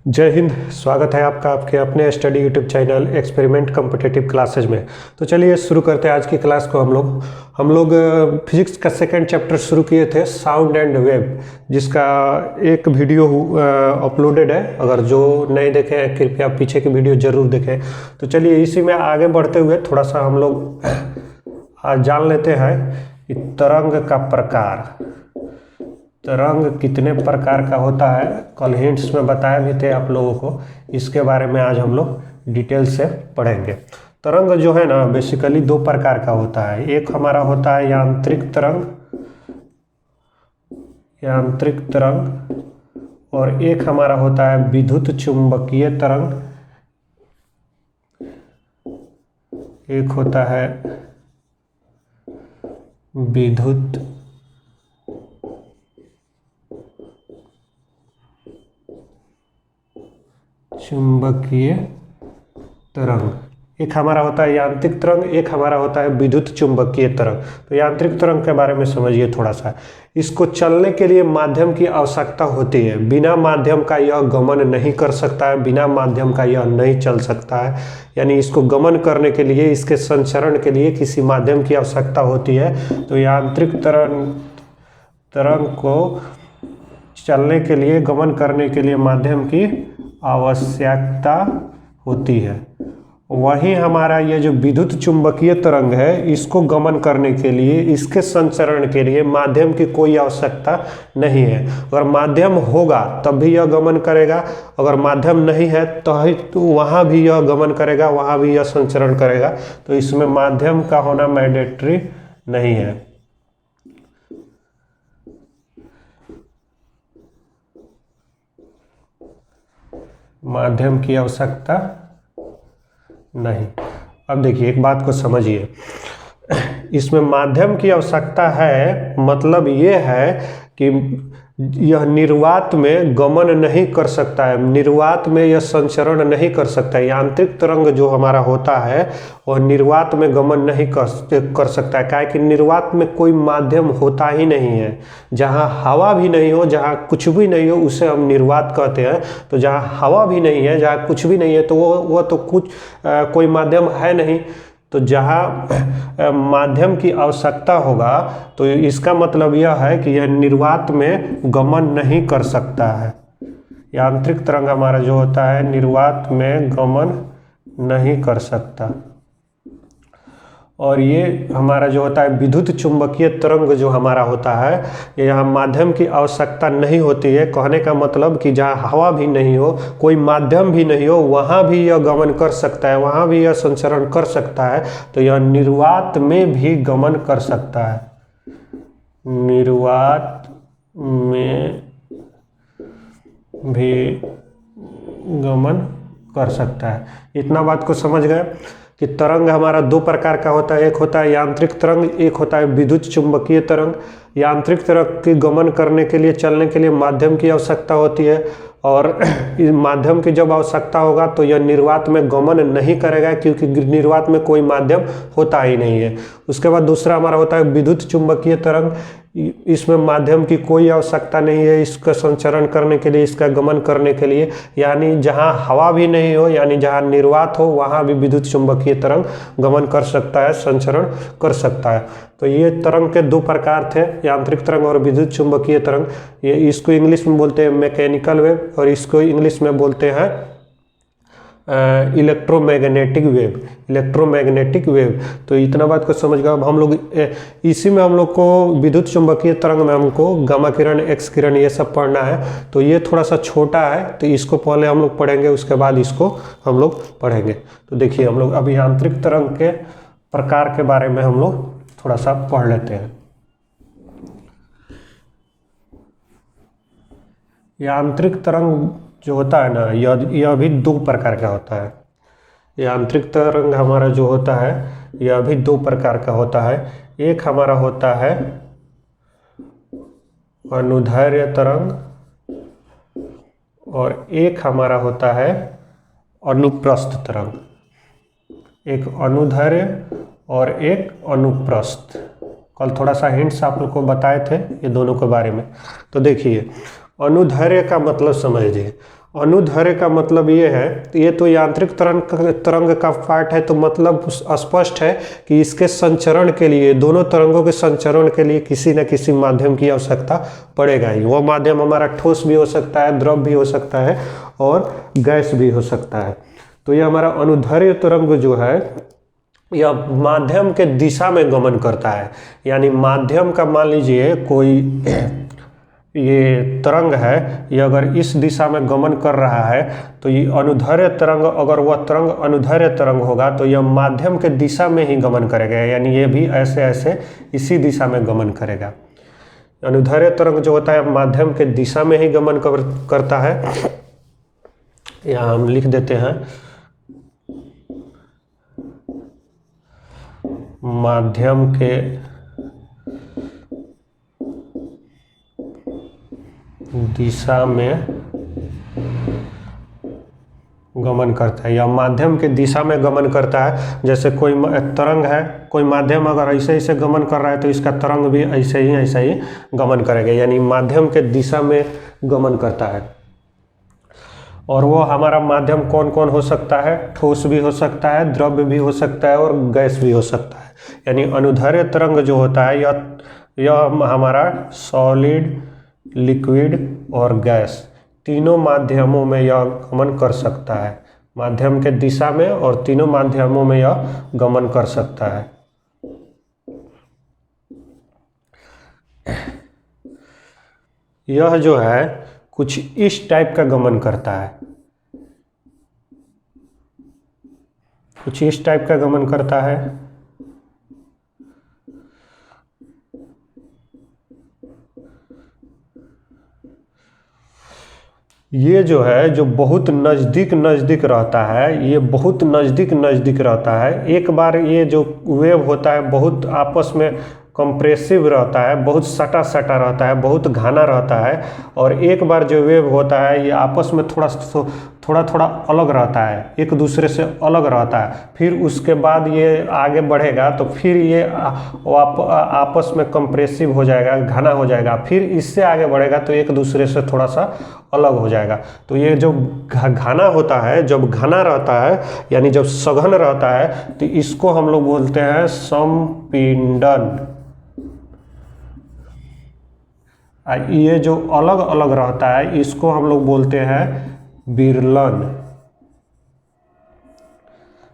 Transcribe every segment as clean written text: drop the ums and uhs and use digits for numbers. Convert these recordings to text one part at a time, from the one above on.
जय हिंद। स्वागत है आपका आपके अपने study YouTube channel experiment competitive classes में। तो चलिए शुरू करते हैं आज की क्लास को। हम लोग फिजिक्स का सेकंड चैप्टर शुरू किए थे, साउंड एंड वेव, जिसका एक वीडियो अपलोडेड है। अगर जो नहीं देखे हैं कृपया पीछे की वीडियो ज़रूर देखें। तो चलिए इसी में आगे बढ़ते हुए थोड़ा सा हम लोग आज जान लेते हैं कि तरंग का प्रकार, तरंग कितने प्रकार का होता है। कल हिंट्स में बताया भी थे आप लोगों को, इसके बारे में आज हम लोग डिटेल से पढ़ेंगे। तरंग जो है ना बेसिकली दो प्रकार का होता है। एक हमारा होता है यांत्रिक तरंग, और एक हमारा होता है विद्युत चुंबकीय तरंग। एक होता है विद्युत चुंबकीय तरंग, एक हमारा होता है यांत्रिक तरंग, एक हमारा होता है विद्युत चुंबकीय तरंग। तो यांत्रिक तरंग के बारे में समझिए थोड़ा सा। इसको चलने के लिए माध्यम की आवश्यकता होती है। बिना माध्यम का यह गमन नहीं कर सकता है, बिना माध्यम का यह नहीं चल सकता है। यानी इसको गमन करने के लिए, इसके संचरण के लिए किसी माध्यम की आवश्यकता होती है। तो यांत्रिक तरंग को चलने के लिए, गमन करने के लिए माध्यम की आवश्यकता होती है। वहीं हमारा ये जो विद्युत चुंबकीय तरंग है, इसको गमन करने के लिए, इसके संचरण के लिए माध्यम की कोई आवश्यकता नहीं है। अगर माध्यम होगा तब भी यह गमन करेगा, अगर माध्यम नहीं है तो वहाँ भी यह गमन करेगा, वहाँ भी यह संचरण करेगा। तो इसमें माध्यम का होना मैंडेटरी नहीं है। माध्यम की आवश्यकता नहीं। अब देखिए एक बात को समझिए, इसमें माध्यम की आवश्यकता है, मतलब ये है कि यह निर्वात में गमन नहीं कर सकता है, निर्वात में यह संचरण नहीं कर सकता है। यांत्रिक तरंग जो हमारा होता है वह निर्वात में गमन नहीं कर सकता है। क्या है कि निर्वात में कोई माध्यम होता ही नहीं है। जहाँ हवा भी नहीं हो, जहाँ कुछ भी नहीं हो, उसे हम निर्वात कहते हैं। तो जहाँ हवा भी नहीं है, जहाँ कुछ भी नहीं है, तो वो तो कोई माध्यम है नहीं। तो जहाँ माध्यम की आवश्यकता होगा तो इसका मतलब यह है कि यह निर्वात में गमन नहीं कर सकता है। यांत्रिक तरंग हमारा जो होता है निर्वात में गमन नहीं कर सकता। और ये हमारा जो होता है विद्युत चुंबकीय तरंग जो हमारा होता है, यहाँ माध्यम की आवश्यकता नहीं होती है। कहने का मतलब कि जहाँ हवा भी नहीं हो, कोई माध्यम भी नहीं हो, वहाँ भी यह गमन कर सकता है, वहाँ भी यह संचरण कर सकता है। तो यह निर्वात में भी गमन कर सकता है, निर्वात में भी गमन कर सकता है। इतना बात को समझ गए कि तरंग हमारा दो प्रकार का होता है। एक होता है यांत्रिक तरंग, एक होता है विद्युत चुंबकीय तरंग। यांत्रिक तरंग की गमन करने के लिए, चलने के लिए माध्यम की आवश्यकता होती है, और इस माध्यम की जब आवश्यकता होगा तो यह निर्वात में गमन नहीं करेगा, क्योंकि निर्वात में कोई माध्यम होता ही नहीं है। उसके बाद दूसरा हमारा होता है विद्युत चुंबकीय तरंग। इसमें माध्यम की कोई आवश्यकता नहीं है इसका संचरण करने के लिए, इसका गमन करने के लिए। यानी जहाँ हवा भी नहीं हो, यानी जहाँ निर्वात हो, वहाँ भी विद्युत चुंबकीय तरंग गमन कर सकता है, संचरण कर सकता है। तो ये तरंग के दो प्रकार थे, यांत्रिक तरंग और विद्युत चुंबकीय तरंग। ये इसको इंग्लिश में बोलते हैं मैकेनिकल वेव, और इसको इंग्लिश में बोलते हैं इलेक्ट्रोमैग्नेटिक वेव, इलेक्ट्रोमैग्नेटिक वेव। तो इतना बात को समझ गए। अब हम लोग इसी में हम लोग को विद्युत चुंबकीय तरंग में हमको गामा किरण, एक्स किरण ये सब पढ़ना है। तो ये थोड़ा सा छोटा है, तो इसको पहले हम लोग पढ़ेंगे, उसके बाद इसको हम लोग पढ़ेंगे। तो देखिए हम लोग अभी यांत्रिक तरंग के प्रकार के बारे में हम लोग थोड़ा सा पढ़ लेते हैं। यांत्रिक तरंग जो होता है ना, यह भी दो प्रकार का होता है। यांत्रिक तरंग हमारा जो होता है यह भी दो प्रकार का होता है। एक हमारा होता है अनुदैर्ध्य तरंग, और एक हमारा होता है अनुप्रस्थ तरंग। एक अनुदैर्ध्य और एक अनुप्रस्थ। कल थोड़ा सा हिंट्स आप लोग को बताए थे ये दोनों के बारे में। तो देखिए अनुदैर्ध्य का मतलब समझिए, अनुदैर्ध्य का मतलब ये है, ये तो यांत्रिक तरंग का पार्ट है, तो मतलब स्पष्ट है कि इसके संचरण के लिए, दोनों तरंगों के संचरण के लिए किसी न किसी माध्यम की आवश्यकता पड़ेगा ही। वो माध्यम हमारा ठोस भी हो सकता है, द्रव भी हो सकता है और गैस भी हो सकता है। तो ये हमारा अनुदैर्ध्य तरंग जो है यह माध्यम के दिशा में गमन करता है। यानी माध्यम का मान लीजिए कोई ये तरंग है, ये अगर इस दिशा में गमन कर रहा है तो ये अनुदैर्ध्य तरंग, अगर वह तरंग अनुदैर्ध्य तरंग होगा तो यह माध्यम के दिशा में ही गमन करेगा, यानी ये भी ऐसे ऐसे इसी दिशा में गमन करेगा। अनुदैर्ध्य तरंग जो होता है माध्यम के दिशा में ही गमन करता है। यहाँ हम लिख देते हैं माध्यम के दिशा में गमन करता है, या माध्यम के दिशा में गमन करता है। जैसे कोई तरंग है, कोई माध्यम अगर ऐसे ऐसे गमन कर रहा है तो इसका तरंग भी ऐसे ही गमन करेगा, यानी माध्यम के दिशा में गमन करता है। और वो हमारा माध्यम कौन कौन हो सकता है? ठोस भी हो सकता है, द्रव्य भी हो सकता है और गैस भी हो सकता है। यानी अनुदैर्ध्य तरंग जो होता है यह हमारा सॉलिड, लिक्विड और गैस तीनों माध्यमों में यह गमन कर सकता है। माध्यम के दिशा में और तीनों माध्यमों में यह गमन कर सकता है। यह जो है कुछ इस टाइप का गमन करता है, कुछ इस टाइप का गमन करता है। ये जो है जो बहुत नज़दीक रहता है, ये बहुत नज़दीक रहता है। एक बार ये जो वेव होता है बहुत आपस में कंप्रेसिव रहता है, बहुत सटा रहता है, बहुत घना रहता है। और एक बार जो वेव होता है ये आपस में थोड़ा अलग रहता है, एक दूसरे से अलग रहता है। फिर उसके बाद ये आगे बढ़ेगा तो फिर ये आपस में कंप्रेसिव हो जाएगा, घना हो जाएगा। फिर इससे आगे बढ़ेगा तो एक दूसरे से थोड़ा सा अलग हो जाएगा। तो ये जो घना होता है, जब घना रहता है यानी जब सघन रहता है तो इसको हम लोग बोलते हैं संपीड़न। ये जो अलग अलग रहता है इसको हम लोग बोलते हैं विरलन।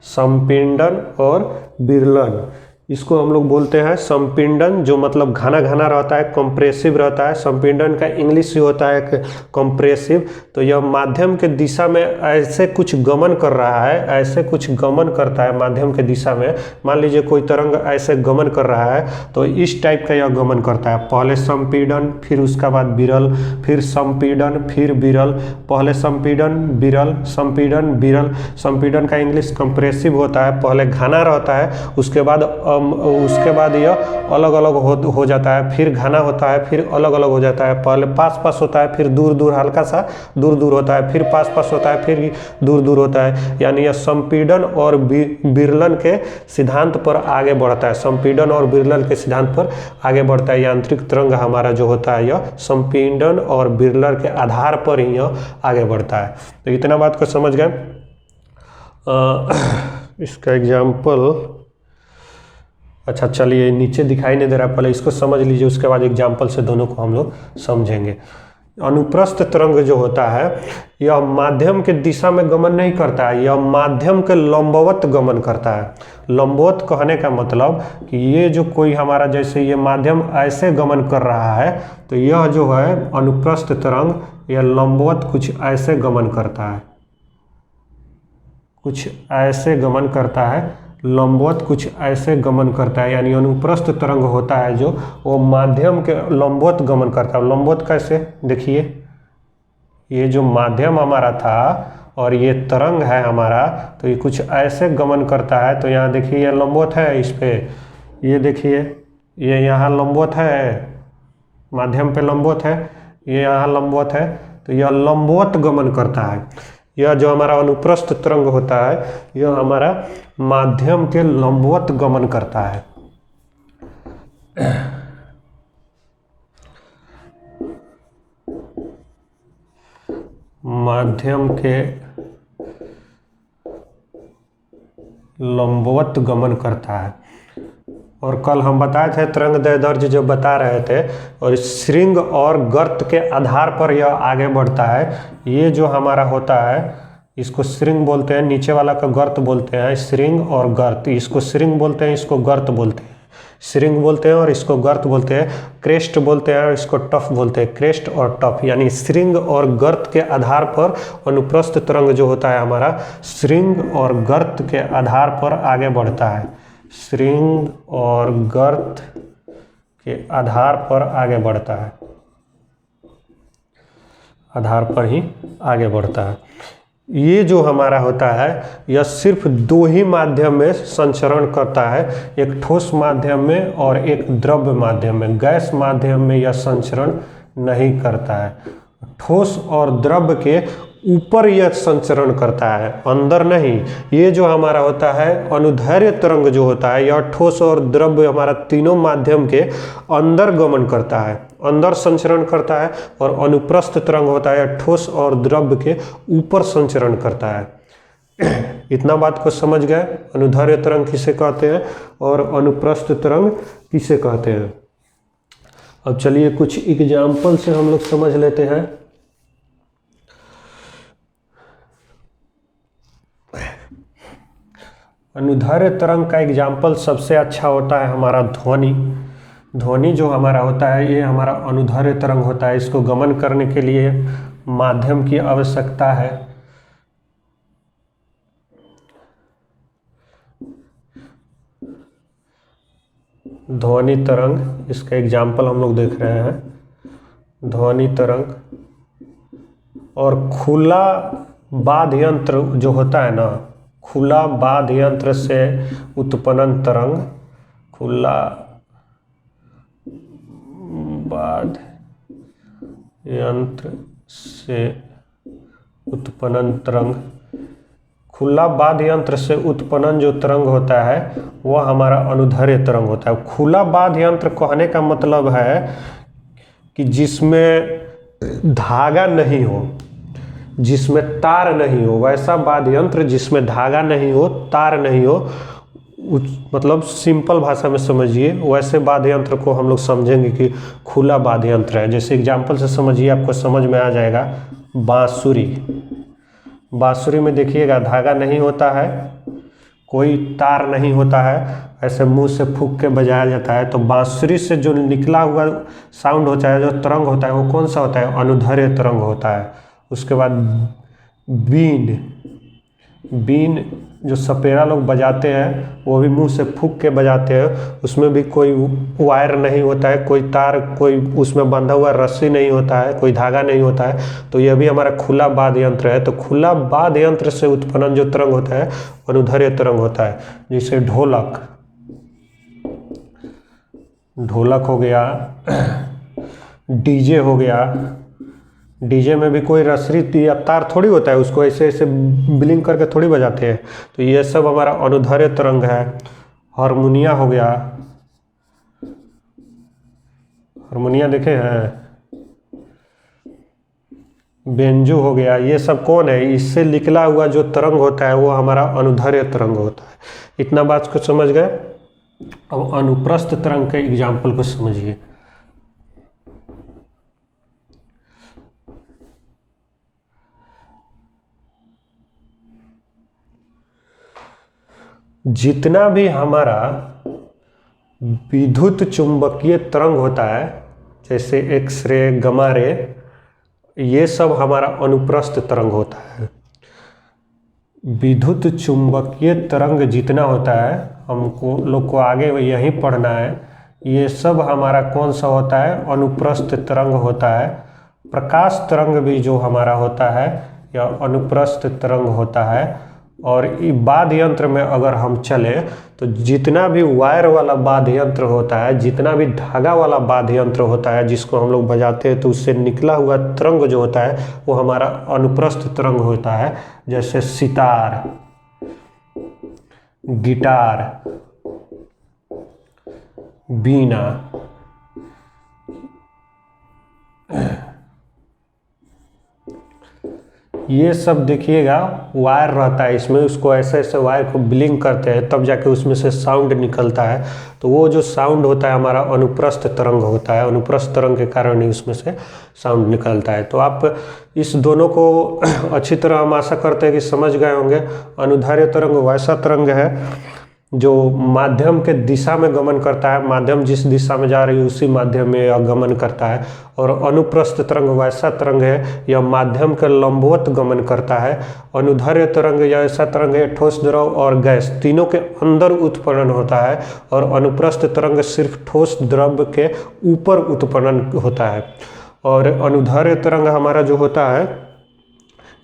संपीड़न और विरलन, इसको हम लोग बोलते हैं संपीड़न, जो मतलब घना रहता है, कंप्रेसिव रहता है। संपीड़न का इंग्लिश होता है कंप्रेसिव। तो यह माध्यम के दिशा में ऐसे कुछ गमन कर रहा है, ऐसे कुछ गमन करता है माध्यम के दिशा में। मान लीजिए कोई तरंग ऐसे गमन कर रहा है तो इस टाइप का यह गमन करता है। पहले संपीड़न, फिर उसका बाद विरल, फिर संपीड़न, फिर विरल, पहले संपीड़न, विरल, संपीड़न, विरल। संपीड़न का इंग्लिश कंप्रेसिव होता है, पहले घना रहता है, उसके बाद यह अलग अलग हो जाता है, फिर घना होता है, फिर अलग अलग हो जाता है। पहले पास होता है, फिर दूर हल्का सा दूर होता है, फिर पास होता है, फिर दूर होता है। यानी यह संपीड़न और विरलन के सिद्धांत पर आगे बढ़ता है। संपीड़न और विरलन के सिद्धांत पर आगे बढ़ता है। यांत्रिक तरंग हमारा जो होता है यह संपीड़न और विरलन के आधार पर ही यह आगे बढ़ता है। तो इतना बात को समझ गए। इसका एग्जाम्पल, अच्छा चलिए, नीचे दिखाई नहीं दे रहा, पहले इसको समझ लीजिए, उसके बाद एग्जाम्पल से दोनों को हम लोग समझेंगे। अनुप्रस्थ तरंग जो होता है यह माध्यम के दिशा में गमन नहीं करता है, यह माध्यम के लंबवत गमन करता है। लंबवत कहने का मतलब कि ये जो कोई हमारा, जैसे ये माध्यम ऐसे गमन कर रहा है तो यह जो है अनुप्रस्थ तरंग, यह लंबवत कुछ ऐसे गमन करता है, कुछ ऐसे गमन करता है, लंबवत कुछ ऐसे गमन करता है। यानी अनुप्रस्थ तरंग होता है जो वो माध्यम के लंबवत गमन करता है। लंबवत कैसे? देखिए, ये जो माध्यम हमारा था और ये तरंग है हमारा, तो ये कुछ ऐसे गमन करता है। तो यहाँ देखिए ये लंबवत है, इस पे ये देखिए ये यहाँ लंबवत है, माध्यम पे लंबवत है, ये यहाँ लंबवत है। तो यह लंबवत गमन करता है। यह जो हमारा अनुप्रस्थ तरंग होता है यह हमारा माध्यम के लंबवत गमन करता है। माध्यम के लंबवत गमन करता है। और कल हम बताए थे तरंगदैर्ध्य जब बता रहे थे, और श्रृंग और गर्त के आधार पर यह आगे बढ़ता है। ये जो हमारा होता है इसको श्रृंग बोलते हैं, नीचे वाला का गर्त बोलते हैं। श्रृंग और गर्त, इसको श्रृंग बोलते हैं, इसको गर्त बोलते हैं। श्रृंग बोलते हैं और इसको गर्त बोलते हैं। क्रेस्ट बोलते हैं और इसको टफ बोलते हैं। क्रेस्ट और टफ यानी श्रृंग और गर्त के आधार पर अनुप्रस्थ तरंग जो होता है हमारा श्रृंग और गर्त के आधार पर आगे बढ़ता है। श्रृंग और गर्त के आधार पर आगे बढ़ता है, आधार पर ही आगे बढ़ता है। ये जो हमारा होता है यह सिर्फ दो ही माध्यम में संचरण करता है, एक ठोस माध्यम में और एक द्रव्य माध्यम में। गैस माध्यम में यह संचरण नहीं करता है। ठोस और द्रव्य के ऊपर यह संचरण करता है, अंदर नहीं। ये जो हमारा होता है अनुदैर्ध्य तरंग जो होता है यह ठोस और द्रव्य हमारा तीनों माध्यम के अंदर गमन करता है, अंदर संचरण करता है। और अनुप्रस्थ तरंग होता है ठोस और द्रव्य के ऊपर संचरण करता है। इतना बात को समझ गए, अनुदैर्ध्य तरंग किसे कहते हैं और अनुप्रस्थ तरंग किसे कहते हैं। अब चलिए कुछ एग्जाम्पल से हम लोग समझ लेते हैं। अनुदैर्ध्य तरंग का एग्जाम्पल सबसे अच्छा होता है हमारा ध्वनि। ध्वनि जो हमारा होता है ये हमारा अनुदैर्ध्य तरंग होता है। इसको गमन करने के लिए माध्यम की आवश्यकता है। ध्वनि तरंग, इसका एग्जाम्पल हम लोग देख रहे हैं। ध्वनि तरंग और खुला वाद्य यंत्र जो होता है ना, खुला वाद्य यंत्र से उत्पन्न तरंग, खुला वाद्य यंत्र से उत्पन्न तरंग, खुला वाद्य यंत्र से उत्पन्न जो तरंग होता है वह हमारा अनुदैर्ध्य तरंग होता है। खुला वाद्य यंत्र कहने का मतलब है कि जिसमें धागा नहीं हो, जिसमें तार नहीं हो, वैसा वाद्य यंत्र जिसमें धागा नहीं हो, तार नहीं हो, मतलब सिंपल भाषा में समझिए वैसे वाद्य यंत्र को हम लोग समझेंगे कि खुला वाद्य यंत्र है। जैसे एग्जाम्पल से समझिए, आपको समझ में आ जाएगा। बांसुरी, बांसुरी में देखिएगा धागा नहीं होता है, कोई तार नहीं होता है, ऐसे मुंह से फूंक के बजाया जाता है। तो बांसुरी से जो निकला हुआ साउंड होता है, जो तरंग होता है, वो कौन सा होता है? अनुदैर्ध्य तरंग होता है। उसके बाद बीन, बीन जो सपेरा लोग बजाते हैं वो भी मुंह से फूंक के बजाते हैं। उसमें भी कोई वायर नहीं होता है, कोई तार, कोई उसमें बंधा हुआ रस्सी नहीं होता है, कोई धागा नहीं होता है। तो यह भी हमारा खुला वाद्य यंत्र है। तो खुला वाद्य यंत्र से उत्पन्न जो तरंग होता है अनुदैर्ध्य तरंग होता है। जैसे ढोलक, ढोलक हो गया, डीजे हो गया। डीजे में भी कोई रस्सी या तार थोड़ी होता है, उसको ऐसे ऐसे ब्लिंक करके थोड़ी बजाते हैं। तो ये सब हमारा अनुदैर्ध्य तरंग है। हारमोनिया हो गया, हारमोनिया देखे हैं, बेंजो हो गया, ये सब कौन है? इससे निकला हुआ जो तरंग होता है वो हमारा अनुदैर्ध्य तरंग होता है। इतना बात को समझ गए। अब अनुप्रस्थ तरंग के एग्जाम्पल को समझिए। जितना भी हमारा विद्युत चुंबकीय तरंग होता है, जैसे एक्सरे, गामा रे, ये सब हमारा अनुप्रस्थ तरंग होता है। विद्युत चुंबकीय तरंग जितना होता है, हमको लोग को आगे यही पढ़ना है, ये सब हमारा कौन सा होता है? अनुप्रस्थ तरंग होता है। प्रकाश तरंग भी जो हमारा होता है यह अनुप्रस्थ तरंग होता है। और वाद्य यंत्र में अगर हम चले तो जितना भी वायर वाला वाद्य यंत्र होता है, जितना भी धागा वाला वाद्य यंत्र होता है जिसको हम लोग बजाते हैं, तो उससे निकला हुआ तरंग जो होता है वो हमारा अनुप्रस्थ तरंग होता है। जैसे सितार, गिटार, बीना, ये सब देखिएगा वायर रहता है इसमें, उसको ऐसे ऐसे वायर को ब्लिंक करते हैं तब जाके उसमें से साउंड निकलता है। तो वो जो साउंड होता है हमारा अनुप्रस्थ तरंग होता है, अनुप्रस्थ तरंग के कारण ही उसमें से साउंड निकलता है। तो आप इस दोनों को अच्छी तरह हम आशा करते हैं कि समझ गए होंगे। अनुदैर्ध्य तरंग वैसा तरंग है जो माध्यम के दिशा में गमन करता है, माध्यम जिस दिशा में जा रही है उसी माध्यम में यह गमन करता है। और अनुप्रस्थ तरंग वैसा तरंग है, यह माध्यम के लंबवत गमन करता है। अनुदैर्ध्य तरंग या ऐसा तरंग है ठोस, द्रव और गैस तीनों के अंदर उत्पन्न होता है, और अनुप्रस्थ तरंग सिर्फ ठोस द्रव के ऊपर उत्पन्न होता है। और अनुदैर्ध्य तरंग हमारा जो होता है,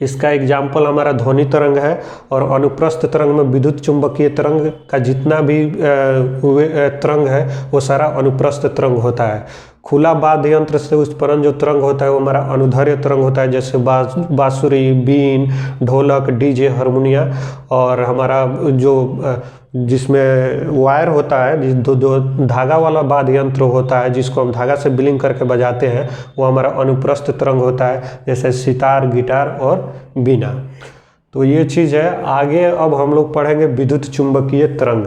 इसका एग्जाम्पल हमारा ध्वनि तरंग है। और अनुप्रस्थ तरंग में विद्युत चुंबकीय तरंग का जितना भी तरंग है वो सारा अनुप्रस्थ तरंग होता है। खुला वाद्य यंत्र से उत्पन्न जो तरंग होता है वो हमारा अनुदैर्ध्य तरंग होता है, जैसे बांसुरी, बीन, ढोलक, डीजे, हारमोनिया। और हमारा जो जिसमें वायर होता है, जो धागा वाला वाद्य यंत्र होता है जिसको हम धागा से ब्लिंक करके बजाते हैं, वो हमारा अनुप्रस्थ तरंग होता है, जैसे सितार, गिटार और बीना। तो ये चीज़ है। आगे अब हम लोग पढ़ेंगे विद्युत चुंबकीय तरंग।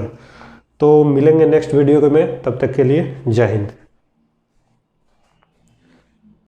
तो मिलेंगे नेक्स्ट वीडियो में, तब तक के लिए जय हिंद।